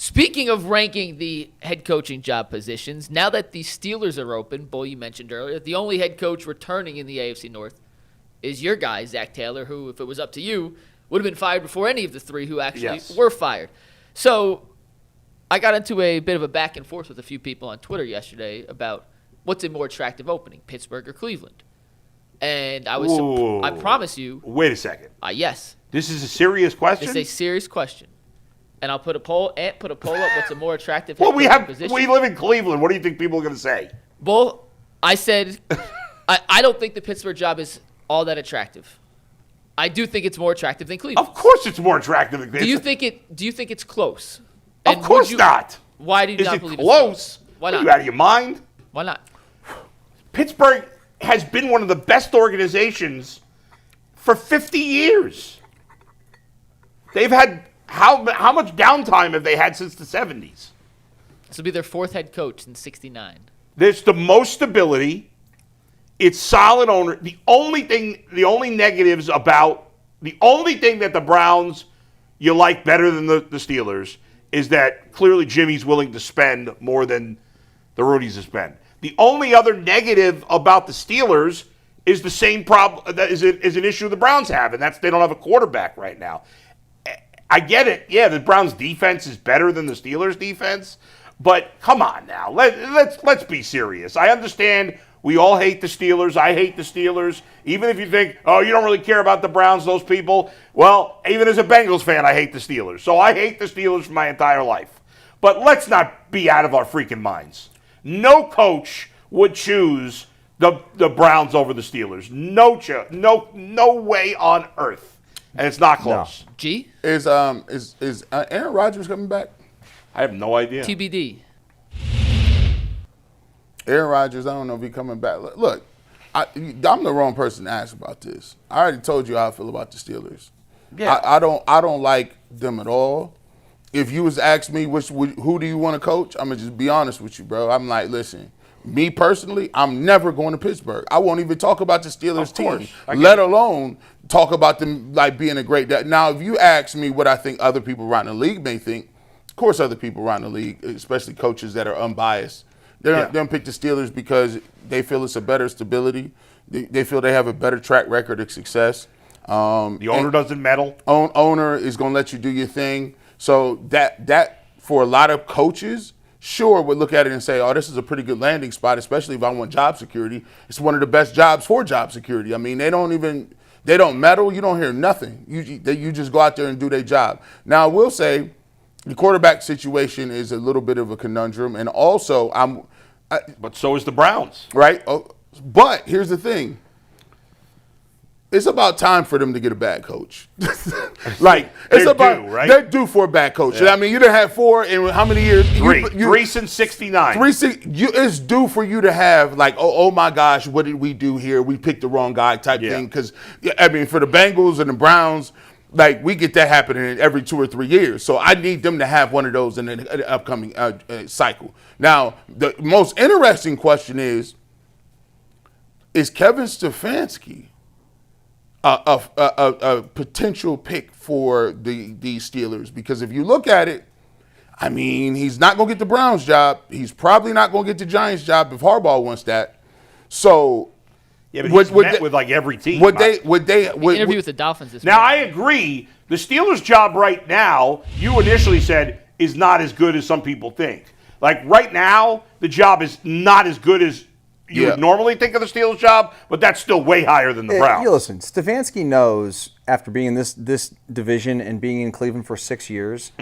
Speaking of ranking the head coaching job positions, now that the Steelers are open, Bull, you mentioned earlier, the only head coach returning in the AFC North is your guy, Zach Taylor, who, if it was up to you, would have been fired before any of the three who actually were fired. So I got into a bit of a back and forth with a few people on Twitter yesterday about what's a more attractive opening, Pittsburgh or Cleveland. And I was, I promise you. Wait a second. Yes. This is a serious question? It's a serious question. And I'll put a poll up. What's a more attractive head coaching position? We live in Cleveland. What do you think people are going to say? Bull, I said I don't think the Pittsburgh job is all that attractive. I do think it's more attractive than Cleveland. Of course, it's more attractive than Cleveland. Do you think it's close? And of course not. Why do you not believe it's close? Why not? Are you out of your mind? Why not? Pittsburgh has been one of the best organizations for 50 years. They've had how much downtime have they had since the 70s? This will be their fourth head coach in '69. There's the most stability. It's solid owner. The only thing that the Browns you like better than the Steelers is that clearly Jimmy's willing to spend more than the Rudies have spent. The only other negative about the Steelers is the same problem that is an issue the Browns have, and that's they don't have a quarterback right now. I get it. Yeah, the Browns' defense is better than the Steelers' defense, but come on now. Let's be serious. I understand we all hate the Steelers. I hate the Steelers. Even if you think, oh, you don't really care about the Browns, those people. Well, even as a Bengals fan, I hate the Steelers. So I hate the Steelers for my entire life. But let's not be out of our freaking minds. No coach would choose the Browns over the Steelers. No way on earth. And it's not close. No. G? Is Aaron Rodgers coming back? I have no idea. TBD. Aaron Rodgers, I don't know if he's coming back. Look, I'm the wrong person to ask about this. I already told you how I feel about the Steelers. Yeah. I don't like them at all. If you was to ask me who do you want to coach, I'm going to just be honest with you, bro. I'm like, listen, me personally, I'm never going to Pittsburgh. I won't even talk about the Steelers team, let alone talk about them like being a great – Now, if you ask me what I think other people around the league may think, of course other people around the league, especially coaches that are unbiased, they don't pick the Steelers because they feel it's a better stability. They feel they have a better track record of success. The owner doesn't meddle. Owner is going to let you do your thing. So that for a lot of coaches, sure, would look at it and say, oh, this is a pretty good landing spot, especially if I want job security. It's one of the best jobs for job security. I mean, they don't meddle. You don't hear nothing. You just go out there and do their job. Now, I will say the quarterback situation is a little bit of a conundrum. And also, but so is the Browns. Right? But here's the thing. It's about time for them to get a bad coach. They're due for a bad coach. Yeah. I mean, you done had 4 in how many years? Three since '69. It's due for you to have like, oh my gosh, what did we do here? We picked the wrong guy type thing. Because I mean, for the Bengals and the Browns, like we get that happening every 2 or 3 years. So I need them to have one of those in the upcoming cycle. Now, the most interesting question is Kevin Stefanski a potential pick for the Steelers? Because if you look at it, I mean, he's not going to get the Browns job. He's probably not going to get the Giants job if Harbaugh wants that. So, yeah, but he's met with like every team. Would they interview with the Dolphins this week? Now I agree. The Steelers' job right now, you initially said, is not as good as some people think. Like right now, the job is not as good as you would normally think of the Steelers' job, but that's still way higher than the Browns. Listen, Stefanski knows after being in this division and being in Cleveland for 6 years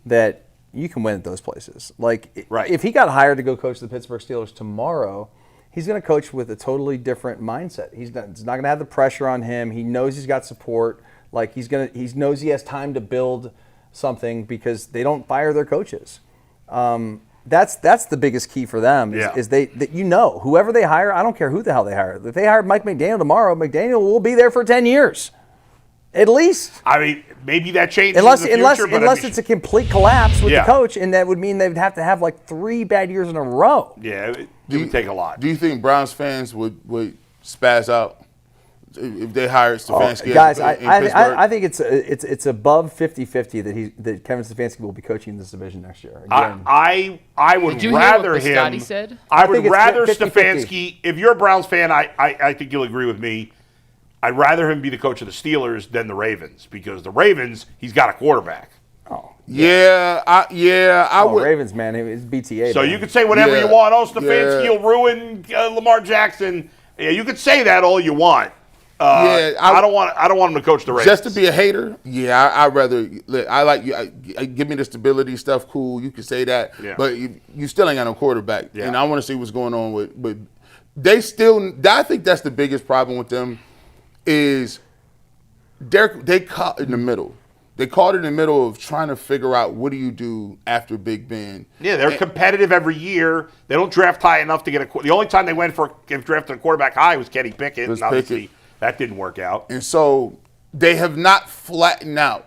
that you can win at those places. Like, if he got hired to go coach the Pittsburgh Steelers tomorrow, he's going to coach with a totally different mindset. He's not going to have the pressure on him. He knows he's got support. Like he knows he has time to build something because they don't fire their coaches. That's the biggest key for them is that whoever they hire, I don't care who the hell they hire. If they hire Mike McDaniel tomorrow, McDaniel will be there for 10 years. At least. I mean, maybe that changes unless in the future. Unless it's a complete collapse with the coach, and that would mean they would have to have like 3 bad years in a row. Yeah, it would take a lot. Do you think Browns fans would spaz out if they hired Stefanski. Guys, in Pittsburgh. I think it's above 50-50 that Kevin Stefanski will be coaching this division next year. Again. I would Did you rather hear what him. Biscotti said? I would think it's rather 50-50. Stefanski. If you're a Browns fan, I think you'll agree with me. I'd rather him be the coach of the Steelers than the Ravens, because the Ravens, he's got a quarterback. I would. Ravens, man, it's BTA. So man. you could say whatever you want. Oh, Stefanski Yeah. will ruin Lamar Jackson. Yeah, you could say that all you want. I don't want him to coach the Ravens. Just to be a hater, I'd rather. I like you. Give me the stability stuff. Cool, you can say that, but you still ain't got no quarterback, and I want to see what's going on with. They still. I think that's the biggest problem with them, is they caught in the middle. They caught in the middle of trying to figure out what do you do after Big Ben. Yeah, they're competitive every year. They don't draft high enough to get the only time they went for drafting a quarterback high was Kenny Pickett. And obviously, that didn't work out. And so they have not flattened out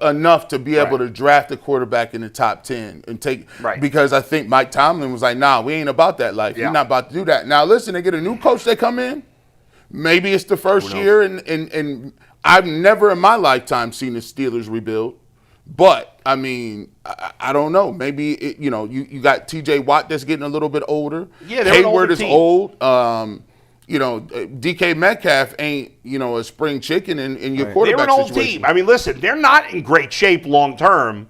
enough to be able to draft a quarterback in the top 10 and take. Right. Because I think Mike Tomlin was like, nah, we ain't about that life. We're not about to do that. Now, listen, they get a new coach, they come in. Maybe it's the first year, and I've never in my lifetime seen the Steelers rebuild. But, I mean, I don't know. Maybe, you got T.J. Watt that's getting a little bit older. Yeah, they're an older Hayward is team. old. DK Metcalf ain't, a spring chicken in your quarterback They're an old situation. team. I mean, listen, they're not in great shape long term,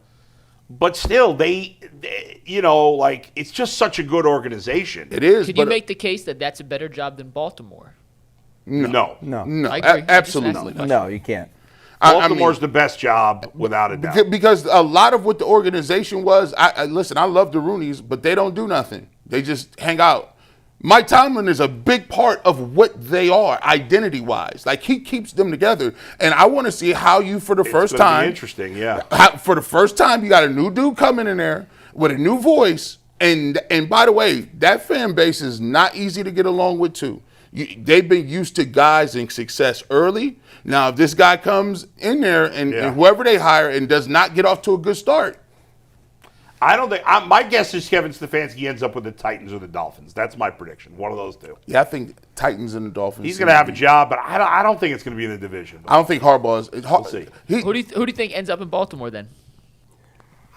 but still, they it's just such a good organization. It is. Could you make the case that that's a better job than Baltimore? No. I agree. Absolutely. No, you can't. Baltimore's the best job, without a doubt. Because a lot of what the organization was, listen, I love the Roonies, but they don't do nothing. They just hang out. Mike Tomlin is a big part of what they are, identity-wise. Like, he keeps them together. And I want to see how you, for the first It's gonna time. be interesting, yeah. For the first time, you got a new dude coming in there with a new voice. And by the way, that fan base is not easy to get along with, too. They've been used to guys in success early. Now, if this guy comes in there and whoever they hire and does not get off to a good start. I don't think my guess is Kevin Stefanski ends up with the Titans or the Dolphins. That's my prediction. One of those two. Yeah, I think Titans and the Dolphins. He's going to have a job, but I don't think it's going to be in the division. I don't think Harbaugh is. We'll see. Who do you think ends up in Baltimore then?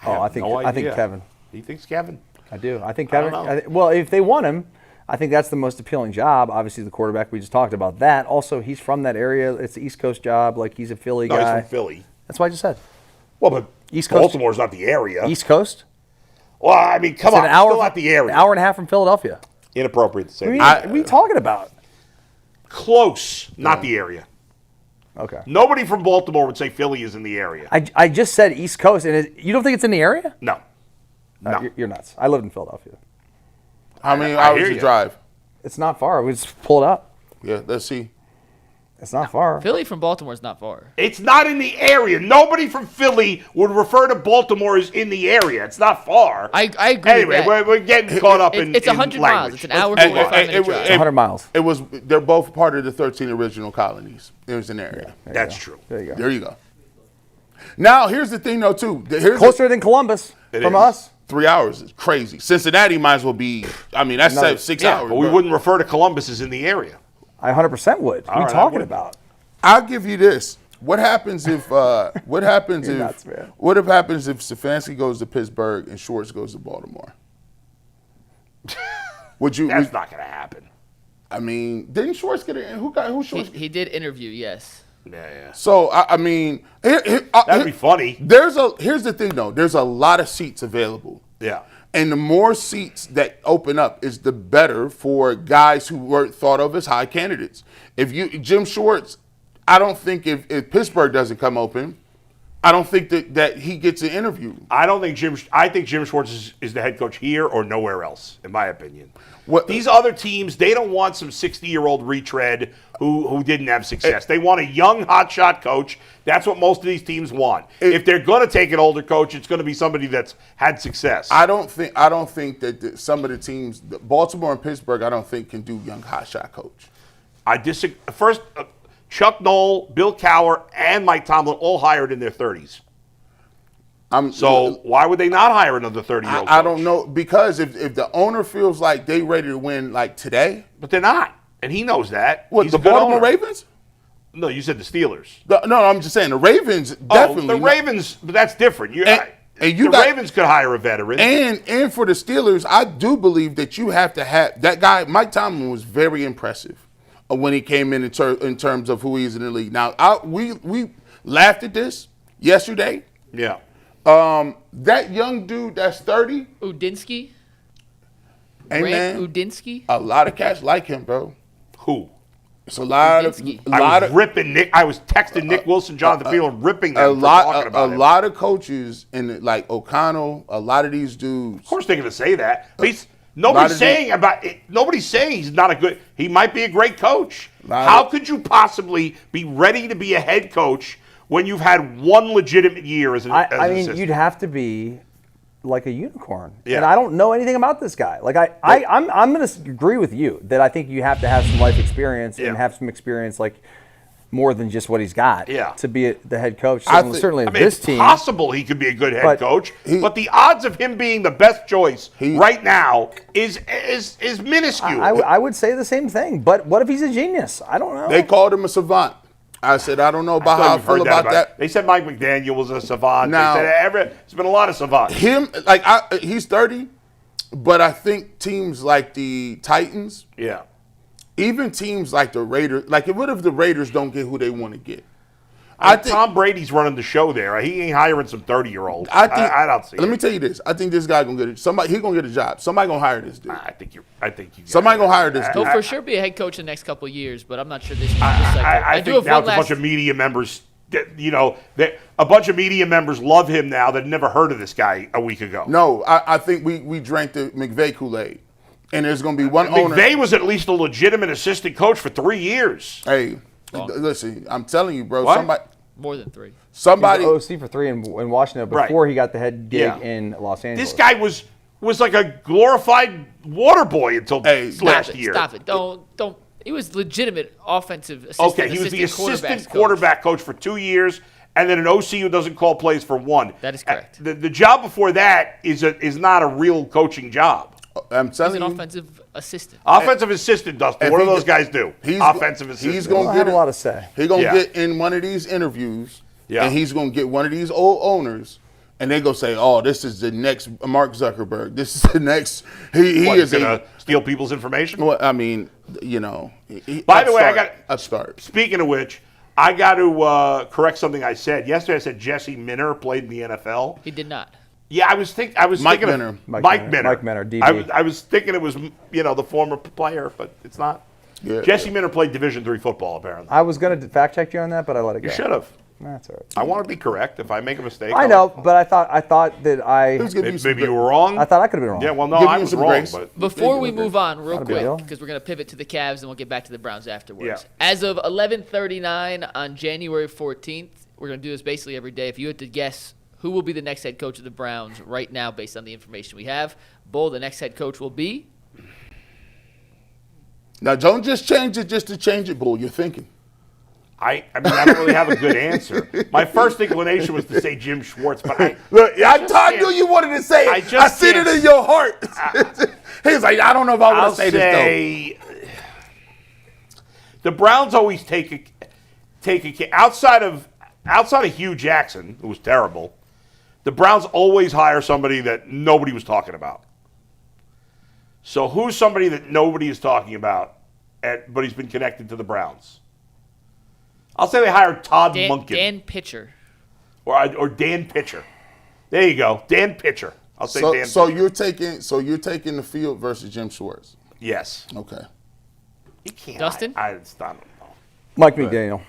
I think Kevin. He thinks Kevin. I do. I think I Kevin. don't know. Well, if they want him, I think that's the most appealing job. Obviously, the quarterback, we just talked about that. Also, he's from that area. It's the East Coast job. Like, he's a Philly No, guy. he's from Philly. That's what I just said. Well, but East Coast. Baltimore's not the area. East Coast? Well, I mean, come It's on. an hour, Still not the area. An hour and a half from Philadelphia. Inappropriate to say. What are you talking about? Close, not the area. Okay. Nobody from Baltimore would say Philly is in the area. I just said East Coast, and you don't think it's in the area? No. No. You're nuts. I lived in Philadelphia. How many I hours hear you you. drive? It's not far. We just pull it up. Yeah, let's see. It's not far. Philly from Baltimore is not far. It's not in the area. Nobody from Philly would refer to Baltimore as in the area. It's not far. I agree Anyway, with that. we're getting caught up in It's 100 in miles. language. It's an hour, And- 45 minute drive. It's 100 miles. They're both part of the 13 original colonies. It was an area. That's true. There you go. There you go. Now, here's the thing, though, too. Closer than Columbus from is. us. 3 hours is crazy. Cincinnati might as well be, that's No. 6 Yeah, hours. but we bro. wouldn't refer to Columbus as in the area. I 100% would. What are you right, I talking would. about? I'll give you this. What happens if what happens You're if nuts, man. what happens if Stefanski goes to Pittsburgh and Schwartz goes to Baltimore? Would you? That's not going to happen. I mean, didn't Schwartz get in? Who Schwartz? He did interview, yes. Yeah. So I mean, That'd be funny. Here's the thing though. There's a lot of seats available. Yeah. And the more seats that open up is the better for guys who were thought of as high candidates. Jim Schwartz, I don't think if Pittsburgh doesn't come open, I don't think that he gets an interview. I think Jim Schwartz is the head coach here or nowhere else, in my opinion. These other teams, they don't want some 60-year-old retread who didn't have success. They want a young, hotshot coach. That's what most of these teams want. If they're going to take an older coach, it's going to be somebody that's had success. I don't think that some of the teams, Baltimore and Pittsburgh, I don't think can do young, hotshot coach. I disagree. First, Chuck Noll, Bill Cowher, and Mike Tomlin all hired in their 30s. So why would they not hire another 30-year-old coach? I don't know, because if the owner feels like they ready to win like today. But they're not, and he knows that. What, He's the a good Baltimore owner. Ravens? No, you said the Steelers. No, I'm just saying the Ravens definitely. The Ravens, but that's different. The Ravens could hire a veteran. And for the Steelers, I do believe that you have to have that guy. Mike Tomlin was very impressive when he came in terms of who he is in the league. Now, we laughed at this yesterday. Yeah. That young dude that's 30. Udinski? Hey, man, Udinski? a lot of cats like him, bro. Who? It's a lot Udinski. of. I was ripping Nick. I was texting Nick Wilson, Jonathan Field, ripping them for talking about him. A lot of coaches and like O'Connell, a lot of these dudes. Of course, they're going to say that. Nobody's saying he's not a good. He might be a great coach. How could you possibly be ready to be a head coach when you've had one legitimate year as an assistant? You'd have to be like a unicorn. Yeah. And I don't know anything about this guy. Like I'm going to agree with you that I think you have to have some life experience and have some experience like more than just what he's got to be the head coach. Certainly this team. It's possible he could be a good head coach, but the odds of him being the best choice right now is minuscule. I would say the same thing, but what if he's a genius? I don't know. They called him a savant. I said, I don't know about how I feel about that. They said Mike McDaniel was a savant. Now, they said there's been a lot of savants. He's 30, but I think teams like the Titans, even teams like the Raiders, what if the Raiders don't get who they want to get? I think Tom Brady's running the show there. He ain't hiring some 30-year-olds. I don't see it. Let me tell you this. I think this guy gonna get it. He's gonna get a job. Somebody gonna hire this dude. I think you. Somebody gonna hire this dude. He'll for sure be a head coach in the next couple of years, but I'm not sure this. I think now it's a bunch of media members. A bunch of media members love him now that never heard of this guy a week ago. No, I think we drank the McVay Kool-Aid. And there's going to be one owner. McVay was at least a legitimate assistant coach for 3 years. Hey, listen, I'm telling you, bro. What? More than 3. Somebody he was OC for 3 in Washington before he got the head gig in Los Angeles. This guy was like a glorified water boy until last year. Stop it. Don't. He was legitimate offensive assistant. Okay, he was the assistant quarterback coach for 2 years, and then an OC who doesn't call plays for 1. That is correct. The job before that is not a real coaching job. I'm telling He's you. an offensive assistant. Offensive assistant, Dustin. What do those guys do? Offensive assistant. He's going to have a lot to say. He's going to get in one of these interviews, and he's going to get one of these old owners, and they go say, "Oh, this is the next Mark Zuckerberg. This is the next." He is going to steal people's information. Well, I mean, By the way, I got a start. Speaking of which, I got to correct something I said yesterday. I said Jesse Minter played in the NFL. He did not. Yeah, I was thinking Mike Minter. Mike Minter, DB. I was thinking it was the former player, but it's not. Yeah. Jesse Minter played Division III football, apparently. I was going to fact check you on that, but I let it go. You should have. That's all right. I want to be correct. If I make a mistake, I know, but I thought that maybe you were wrong. I thought I could have been wrong. Yeah, well, no, I was wrong. But Before we move on, real Not a big quick, deal. because we're going to pivot to the Cavs and we'll get back to the Browns afterwards. Yeah. As of 11:39 on January 14th, we're going to do this basically every day. If you had to guess who will be the next head coach of the Browns right now based on the information we have, Bull, the next head coach will be? Now, don't just change it just to change it, Bull. You're thinking. I don't really have a good answer. My first inclination was to say Jim Schwartz, but I knew you wanted to say it. I see it in your heart. He's like, I don't know if I want to say this, though. The Browns always take a outside of Hugh Jackson, who was terrible. The Browns always hire somebody that nobody was talking about. So who's somebody that nobody is talking about, but he's been connected to the Browns? I'll say they hired Todd Monken. Dan Pitcher. Or Dan Pitcher. There you go. Dan Pitcher. I'll say Dan Pitcher. So you're taking the field versus Jim Schwartz. Yes. Okay. You can't. Dustin? I don't know. Mike McDaniel.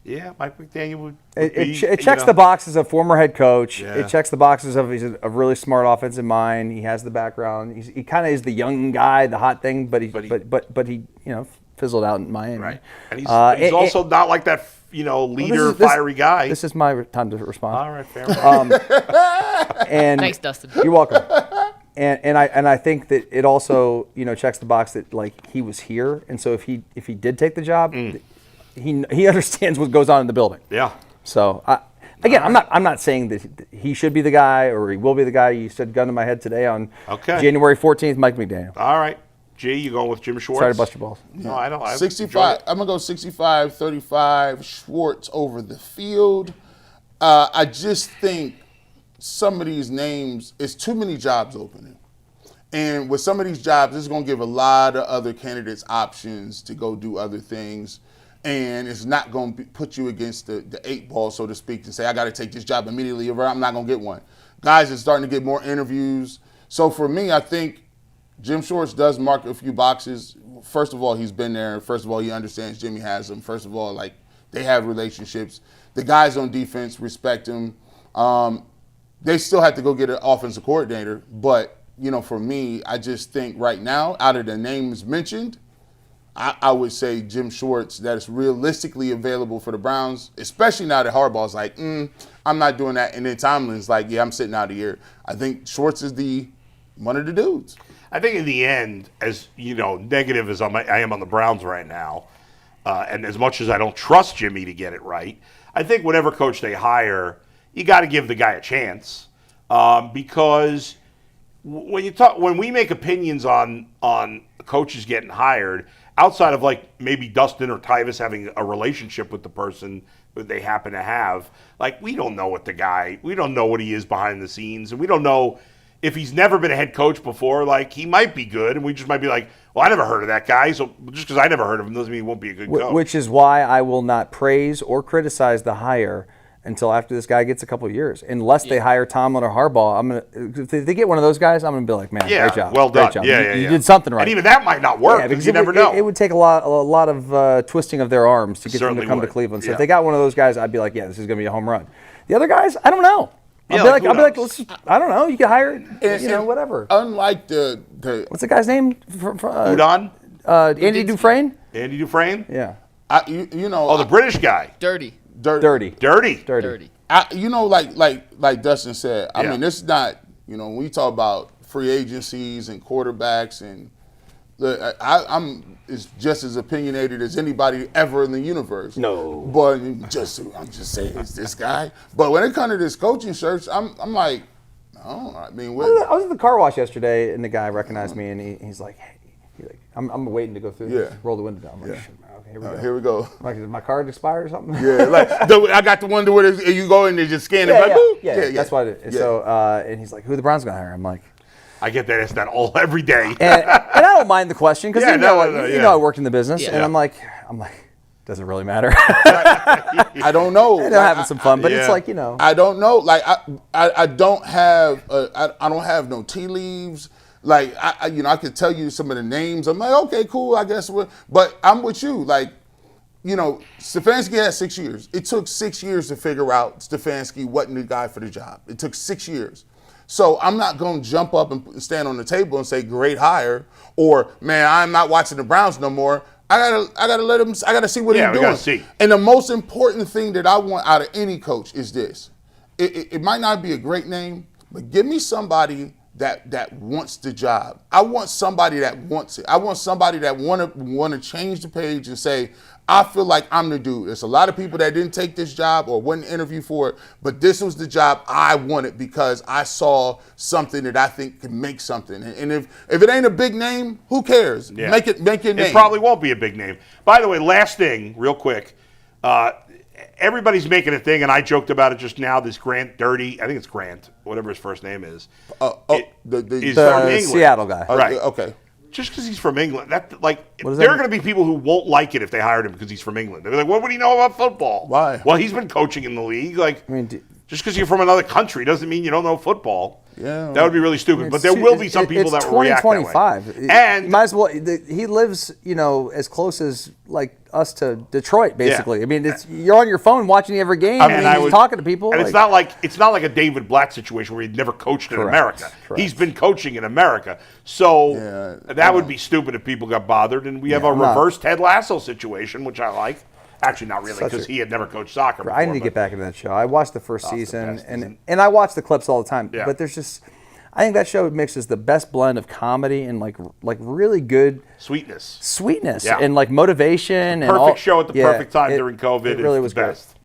Yeah, Mike McDaniel would It checks the boxes of former head coach. Yeah. It checks the boxes of he's a really smart offensive mind. He has the background. He kind of is the young guy, the hot thing, but he fizzled out in Miami. Right. And he's also not like that, leader, fiery guy. This is my time to respond. All right, fair enough. And Thanks, Dustin. You're welcome. And I think that it also checks the box that like he was here, and so if he did take the job, he understands what goes on in the building. Yeah. So I'm not saying that he should be the guy or he will be the guy. You said gun to my head today on January 14th, Mike McDaniel. All right. G, you going with Jim Schwartz? Sorry to bust your balls. No, I don't. 65. I'm going to go 65-35, Schwartz over the field. I just think some of these names, it's too many jobs opening. And with some of these jobs, it's going to give a lot of other candidates options to go do other things. And it's not going to put you against the 8 ball, so to speak, to say, I got to take this job immediately or I'm not going to get one. Guys are starting to get more interviews. So for me, I think Jim Schwartz does mark a few boxes. First of all, he's been there. First of all, he understands Jimmy has them. First of all, like, they have relationships. The guys on defense respect him. They still have to go get an offensive coordinator. But, you know, for me, I just think right now, out of the names mentioned, I would say Jim Schwartz, that is realistically available for the Browns, especially now that Harbaugh's like, I'm not doing that. And then Tomlin's like, yeah, I'm sitting out a year. I think Schwartz is one of the dudes. I think in the end, as you know, negative as I am on the Browns right now, and as much as I don't trust Jimmy to get it right, I think whatever coach they hire, you got to give the guy a chance because when we make opinions on coaches getting hired, outside of like maybe Dustin or Tyvis having a relationship with the person that they happen to have, like we don't know we don't know what he is behind the scenes, and we don't know. If he's never been a head coach before, like, he might be good, and we just might be like, well, I never heard of that guy, so just because I never heard of him doesn't mean he won't be a good coach. Which is why I will not praise or criticize the hire until after this guy gets a couple of years. Unless they hire Tomlin or Harbaugh, if they get one of those guys, I'm going to be like, man, great job. Well done. Great job. Yeah, you did something right. And even that might not work because you never know. It would take a lot of twisting of their arms to get them to come to Cleveland. So if they got one of those guys, I'd be like, yeah, this is going to be a home run. The other guys, I don't know. I'll be like, I don't know. You can hire, whatever. Unlike the what's the guy's name? Udon? Andy Dufresne? Andy Dufresne? Yeah. The British guy. Dirty. Dirty. Like Dustin said, I mean, this is not, when we talk about free agencies and quarterbacks and I'm just as opinionated as anybody ever in the universe. No. But I'm just saying it's this guy. But when it comes to this coaching search, I'm like, I was at the car wash yesterday and the guy recognized me and he's like, hey, I'm waiting to go through this. Roll the window down. I'm like, okay, here we go. Like, did my card expired or something? Yeah, I got the one where you go and they just scan it. Yeah, that's why. So, and he's like, who the Browns gonna hire? I'm like, I get that asked that every day. and I don't mind the question because you know I worked in the business, and I'm like, does it really matter? I don't know. They're having some fun, but it's like I don't know. Like I don't have I don't have no tea leaves. Like I could tell you some of the names. I'm like, okay, cool. I guess but I'm with you. Like, Stefanski had 6 years. It took 6 years to figure out Stefanski wasn't the guy for the job. It took 6 years. So I'm not going to jump up and stand on the table and say, great hire, or, man, I'm not watching the Browns no more. I gotta let him, I got to see what he's doing. Gotta see. And the most important thing that I want out of any coach is this. It might not be a great name, but give me somebody that wants the job. I want somebody that wants it. I want somebody that want to change the page and say, I feel like I'm the dude. There's a lot of people that didn't take this job or wouldn't interview for it, but this was the job I wanted because I saw something that I think can make something. And if it ain't a big name, who cares? Yeah. Make your name. It probably won't be a big name. By the way, last thing, real quick. Everybody's making a thing, and I joked about it just now. This Grant Dirty, I think it's Grant, whatever his first name is. The from England. Seattle guy. Right. Okay. Just because he's from England, there are going to be people who won't like it if they hired him because he's from England. They're like, what would he know about football? Why? Well, he's been coaching in the league. Just because you're from another country doesn't mean you don't know football. Yeah, that would be really stupid. But there will be some people that will react that way. It's 2025. And might as well. He lives, as close as like us to Detroit, basically. Yeah. I mean, you're on your phone watching every game. He's talking to people. And it's not like a David Blatt situation where he'd never coached in America. Correct. He's been coaching in America. So that would be stupid if people got bothered. And we have a reverse Ted Lasso situation, which I like. Actually, not really, because he had never coached soccer before. I need to get back into that show. I watched the first season, and I watch the clips all the time. Yeah. But there's just, I think that show mixes the best blend of comedy and like really good sweetness, and like motivation. Perfect show at the perfect time during COVID. It really was the best. Great.